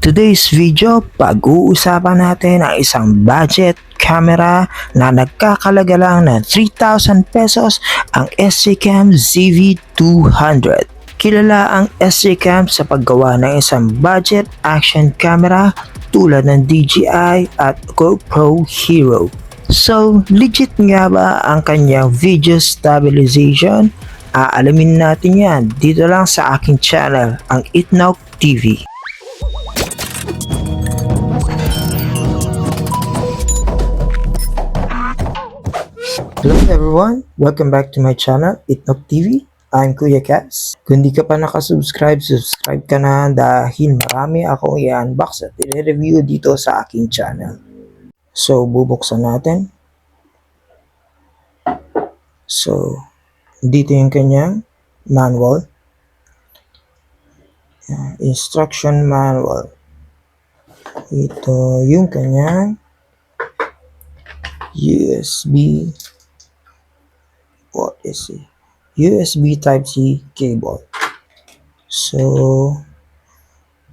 Today's video, pag-uusapan natin ang isang budget camera na nagkakalaga lang ng 3,000 pesos, ang SJCam ZV-200. Kilala ang SJCam sa paggawa ng isang budget action camera tulad ng DJI at GoPro Hero. So, legit nga ba ang kanyang video stabilization? Aalamin natin yan dito lang sa aking channel, ang Itnog TV. Hello everyone! Welcome back to my channel, Itnog TV. I'm Kuya Cass. Kung di ka pa nakasubscribe, subscribe ka na dahil marami akong i-unbox at i-review dito sa aking channel. So, bubuksan natin. So, dito yung kanyang manual. Instruction manual. Ito yung kanyang USB Type-C cable. So,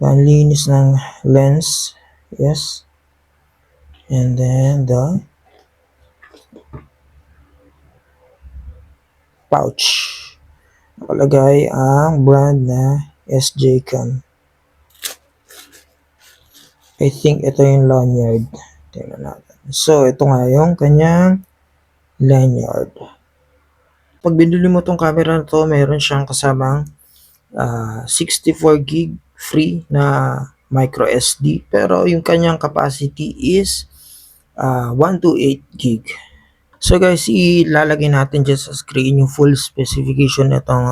panlinis ng lens. Yes. And then the pouch. Nakalagay ang brand na SJCam. I think ito yung lanyard. Tingnan natin. So, ito nga yung kanyang lanyard. Pag binili mo tong camera na to, meron siyang kasamang 64 gig free na micro SD. Pero yung kanyang capacity is 128 gig. So guys, ilalagay natin dyan sa screen yung full specification nitong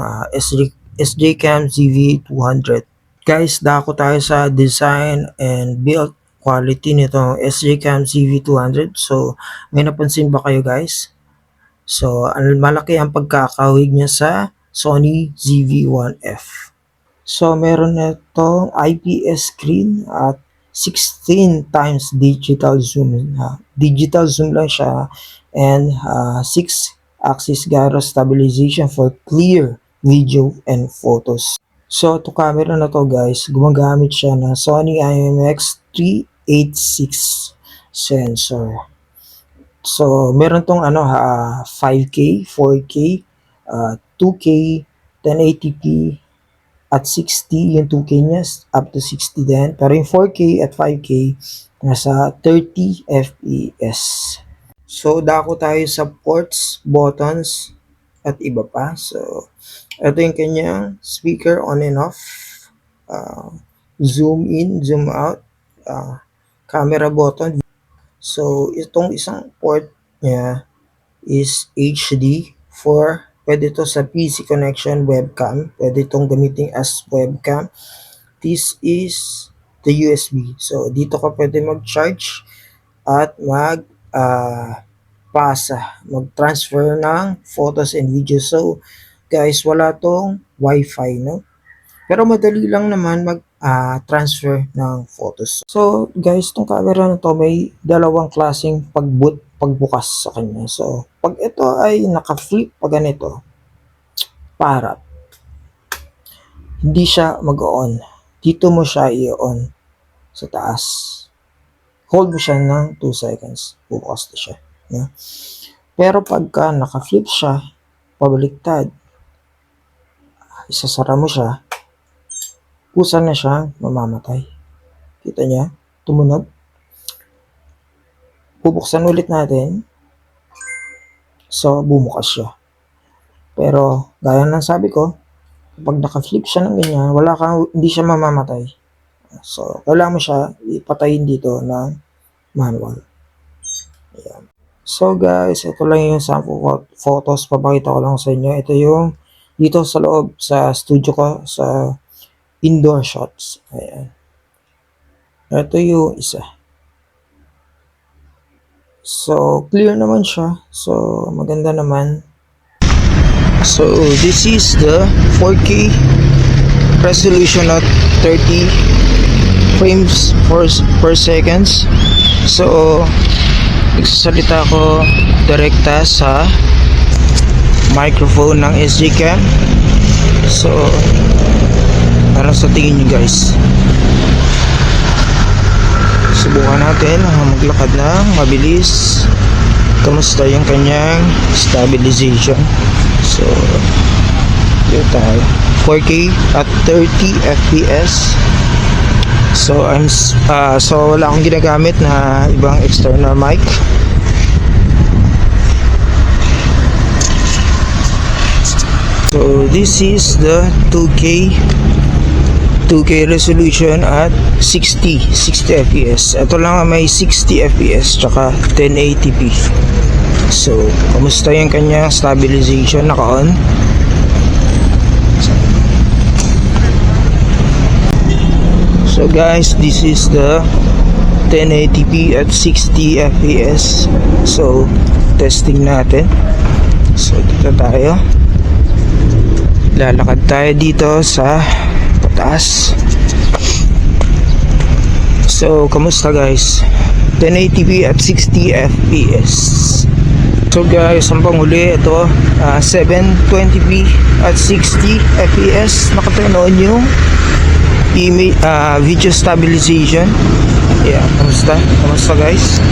SJCam ZV-200. Guys, dako tayo sa design and build quality nitong SJCam ZV-200. So, may napansin ba kayo guys? So, malaki ang pagkakawig niya sa Sony ZV-1F. So, meron na itong IPS screen at 16 times digital zoom. Digital zoom lang siya and 6-axis gyro stabilization for clear video and photos. So, ito camera na to guys, gumagamit siya ng Sony IMX386 sensor. So, meron tong 5K, 4K, 2K, 1080p, at 60, yung 2K niya, up to 60 din. Pero yung 4K at 5K, nasa 30 FPS. So, dako tayo sa ports, buttons, at iba pa. So, ito yung kanyang speaker on and off, zoom in, zoom out, camera button. So, itong isang port niya is HD for, pwede to sa PC connection webcam. Pwede itong gamitin as webcam. This is the USB. So, dito ka pwede mag-charge at mag-transfer ng photos and videos. So, guys, wala tong Wi-Fi, no? Pero madali lang naman mag-transfer ng photos. So, guys, itong camera na to may dalawang klaseng pagbukas sa kanya. So, pag ito ay naka-flip pa ganito, para hindi siya mag-on. Dito mo siya i-on sa taas. Hold mo siya ng 2 seconds. Bubukas na siya. Yeah? Pero pagka naka-flip siya, pabaliktad, isasara mo siya, kusa na siya mamamatay. Kita niya? Tumunog. Bubuksan ulit natin. So, bumukas siya. Pero, gaya ng sabi ko, pag naka-flip siya ng ganyan, hindi siya mamamatay. So, kailangan mo siya ipatayin dito ng manual. Ayan. So, guys, ito lang yung sample photos. Papakita ko lang sa inyo. Ito yung dito sa loob, sa studio ko, sa indoor shots. Ayan. Ito yung isa. So, clear naman siya. So, maganda naman. So, this is the 4K resolution at 30 frames per seconds. So, nagsasalita ko direkta sa microphone ng SJCam. So, para sa tingin nyo guys. subukan natin maglakad ng mabilis. Kamusta yung kanyang stabilization? So, yun tayo. 4K at 30 FPS. So, wala akong ginagamit na ibang external mic. So, this is the 2K resolution at 60 fps. Ito lang may 60 fps tsaka 1080p. So, kamusta yung kanyang stabilization? Naka-on. So guys, this is the 1080p at 60 fps. So, testing natin. So, dito tayo. Lalakad tayo dito sa pataas. So, kamusta guys? 1080p at 60 fps. So guys, ang panghuli ito, 720p at 60 fps. Naka-turn on yung video stabilization. Yeah, kamusta guys?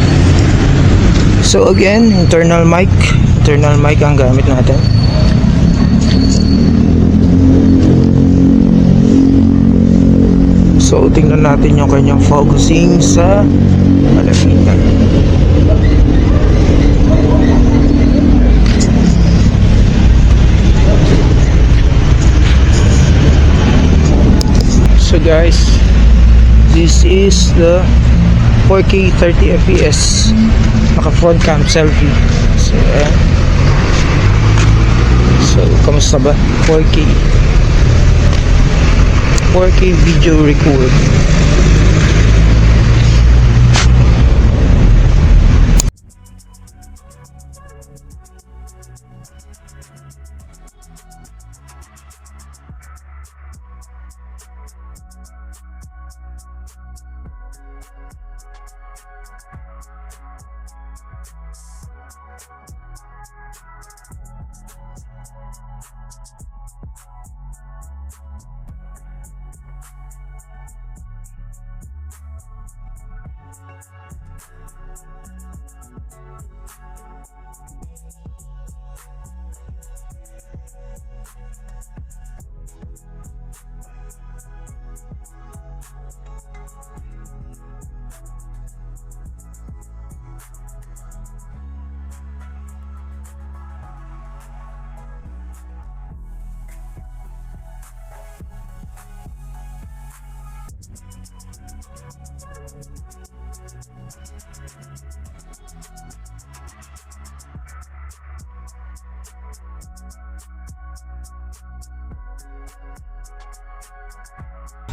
So again, internal mic ang gamit natin. So, tingnan natin yung kanyang focusing sa malapitan. So guys, this is the 4K 30 fps naka front cam selfie. So, kamusta ba? 4K video record.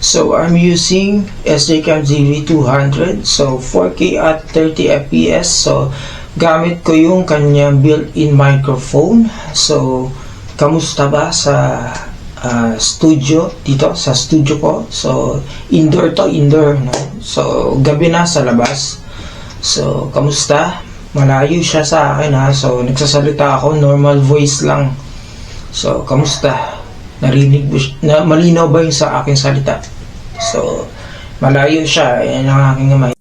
So I'm using SJCam ZV-200, so 4K at 30 fps. So gamit ko yung kanyang built-in microphone. So kamusta ba sa studio dito sa studio ko? So indoor, no? So gabi na sa labas. So kamusta? Malayo siya sa akin ha. So nagsasalita ako, normal voice lang. So kamusta? Narinig na malinaw ba yung sa aking salita? So, malayo siya. Yan ang aking gamay.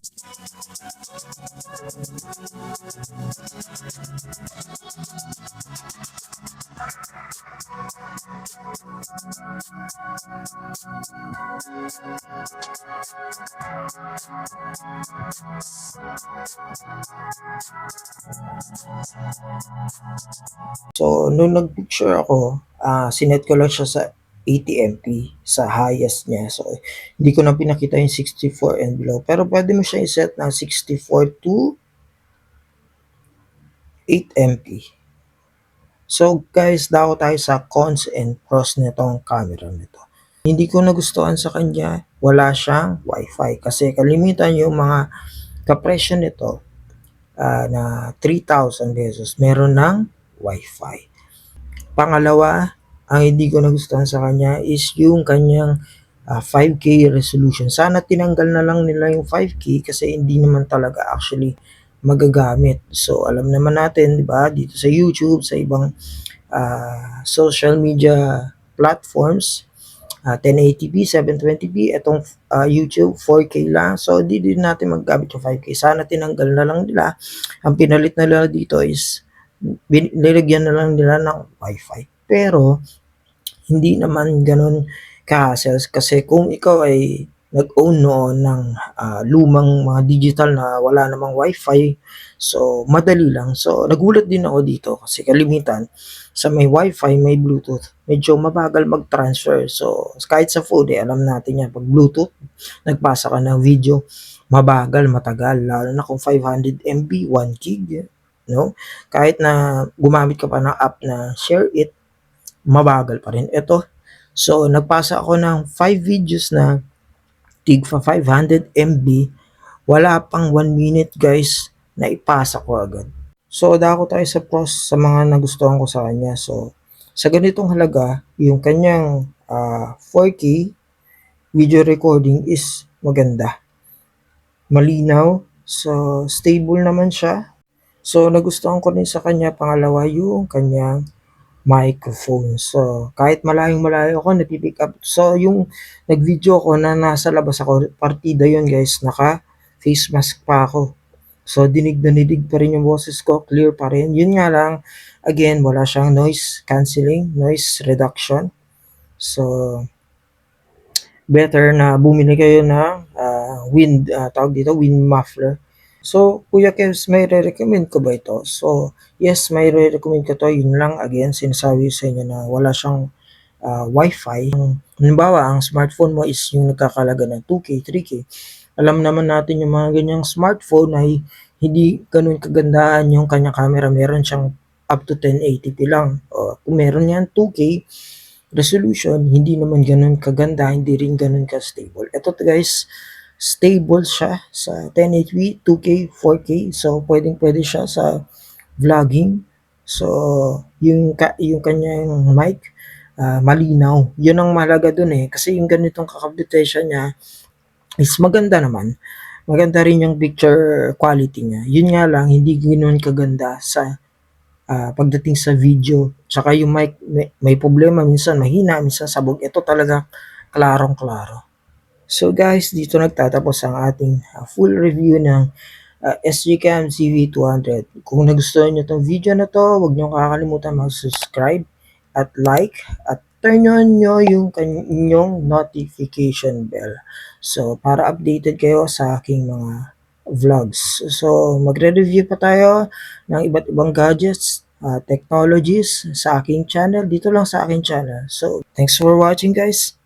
So, nung nag-picture ako, sinet ko lang siya sa 80MP sa highest niya. So, hindi ko na pinakita yung 64 and below. Pero pwede mo siya i-set ng 64 to 8MP. So, guys, dako tayo sa cons and pros nitong camera nito. Hindi ko nagustuhan sa kanya, wala siyang wifi. Kasi kalimitan yung mga kapresyo nito na 3,000 pesos, meron ng wifi. Pangalawa, ang hindi ko nagustuhan sa kanya is yung kanyang 5K resolution. Sana tinanggal na lang nila yung 5K kasi hindi naman talaga actually magagamit. So alam naman natin, 'di ba, dito sa YouTube, sa ibang social media platforms, 1080p, 720p, itong YouTube 4K lang. So di din natin maggamit yung 5K. Sana tinanggal na lang nila. Ang pinalit na nila dito is nilagyan na lang nila ng Wi-Fi. Pero hindi naman gano'n ka-hassle kasi kung ikaw ay nag-own noon ng lumang mga digital na wala namang Wi-Fi, so madali lang. So nagulat din ako dito kasi kalimitan sa may Wi-Fi, may Bluetooth, medyo mabagal mag-transfer. So kahit sa phone, alam natin yan, pag Bluetooth, nagpasa ka ng video, mabagal, matagal, lalo na kung 500 MB, 1 gig, no? Kahit na gumamit ka pa ng app na Share It, mabagal pa rin. Ito, so nagpasa ako ng 5 videos na tigpa 500 MB, wala pang 1 minute guys, na ipasa ko agad. So dako tayo sa sa mga nagustuhan ko sa kanya. So sa ganitong halaga, yung kanyang 4K video recording is maganda. Malinaw, so stable naman siya. So nagustuhan ko rin sa kanya pangalawa yung kanyang microphone. So, kahit malayong-malayo ako, napipick up. So, yung nag-video ko na nasa labas ako, partida yun guys, naka-face mask pa ako. So, dinig na dinig pa rin yung boses ko, clear pa rin. Yun nga lang, again, wala siyang noise cancelling, noise reduction. So, better na bumili kayo ng tawag dito, wind muffler. So, Kuya Kevs, may re-recommend ko ba ito? So, yes, may re-recommend ko to. Yun lang, again, sinasabi sa inyo na wala siyang Wi-Fi. Halimbawa, ang smartphone mo is yung nagkakalaga ng 2K, 3K. Alam naman natin yung mga ganyang smartphone ay hindi ganun kagandahan yung kanyang camera. Meron siyang up to 1080p lang. O, kung meron yan 2K resolution, hindi naman ganun kaganda, hindi rin ganun ka-stable. Ito guys, stable siya sa 1080p, 2K, 4K. So, pwedeng-pwede siya sa vlogging. So, yung kanyang mic, malinaw. Yun ang mahalaga dun eh. Kasi yung ganitong kakabitation niya is maganda naman. Maganda rin yung picture quality niya. Yun nga lang, hindi ganoon kaganda sa pagdating sa video. Tsaka yung mic, may problema. Minsan mahina, minsan sabog. Ito talaga klarong-klaro. So guys, dito nagtatapos ang ating full review ng SG-Cam CV200. Kung nagustuhan nyo itong video na to, huwag nyo kakalimutan mag-subscribe at like at turn on nyo yung inyong notification bell. So, para updated kayo sa aking mga vlogs. So, magre-review pa tayo ng iba't ibang gadgets, technologies sa aking channel, dito lang sa aking channel. So, thanks for watching guys.